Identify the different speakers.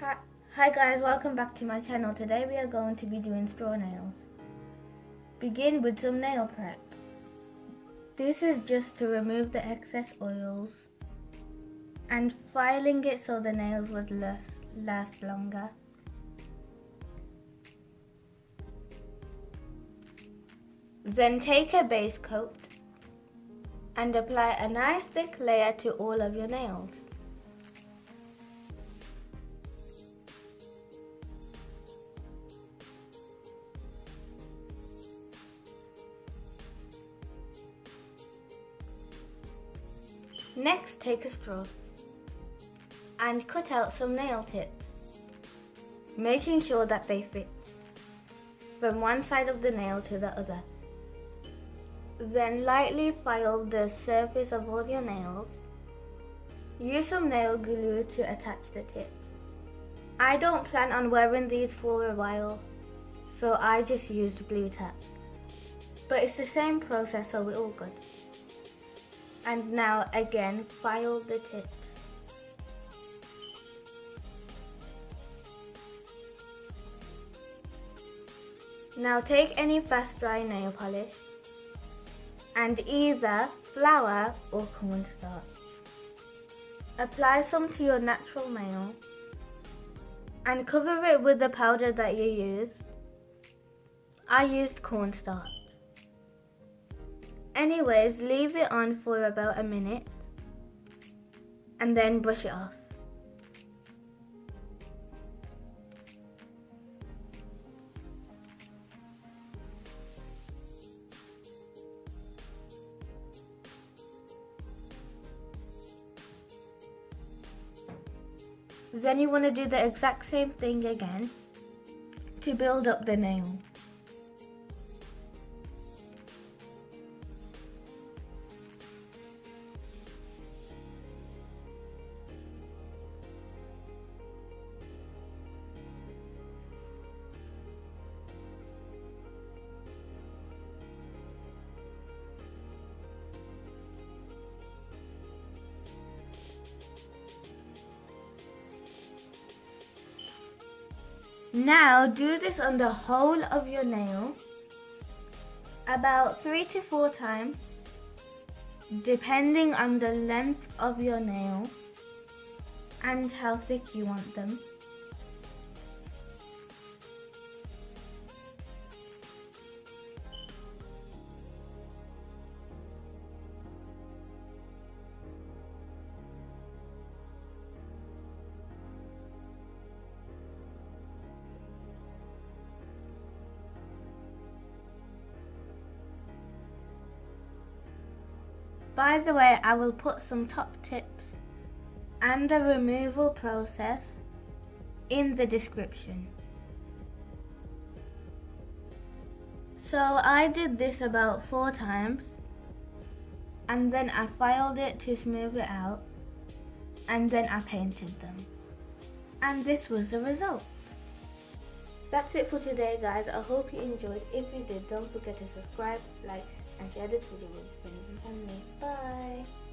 Speaker 1: Hi, hi guys, welcome back to my channel. Today we are going to be doing straw nails. Begin with some nail prep. This is just to remove the excess oils and filing it so the nails would last longer. Then take a base coat and apply a nice thick layer to all of your nails. Next, take a straw and cut out some nail tips, making sure that they fit from one side of the nail to the other. Then lightly file the surface of all your nails. Use some nail glue to attach the tips. I don't plan on wearing these for a while, so I just used blue tack. But it's the same process, so we're all good. And now again, file the tips. Now take any fast dry nail polish and either flour or cornstarch. Apply some to your natural nail and cover it with the powder that you use. I used cornstarch. Anyways, leave it on for about a minute and then brush it off. Then you want to do the exact same thing again to build up the nail. Now do this on the whole of your nail about 3 to 4 times, depending on the length of your nail and how thick you want them. By the way, I will put some top tips and the removal process in the description. So I did this about 4 times and then I filed it to smooth it out and then I painted them. And this was the result. That's it for today guys. I hope you enjoyed. If you did, don't forget to subscribe, like and share this video with friends and family. Bye!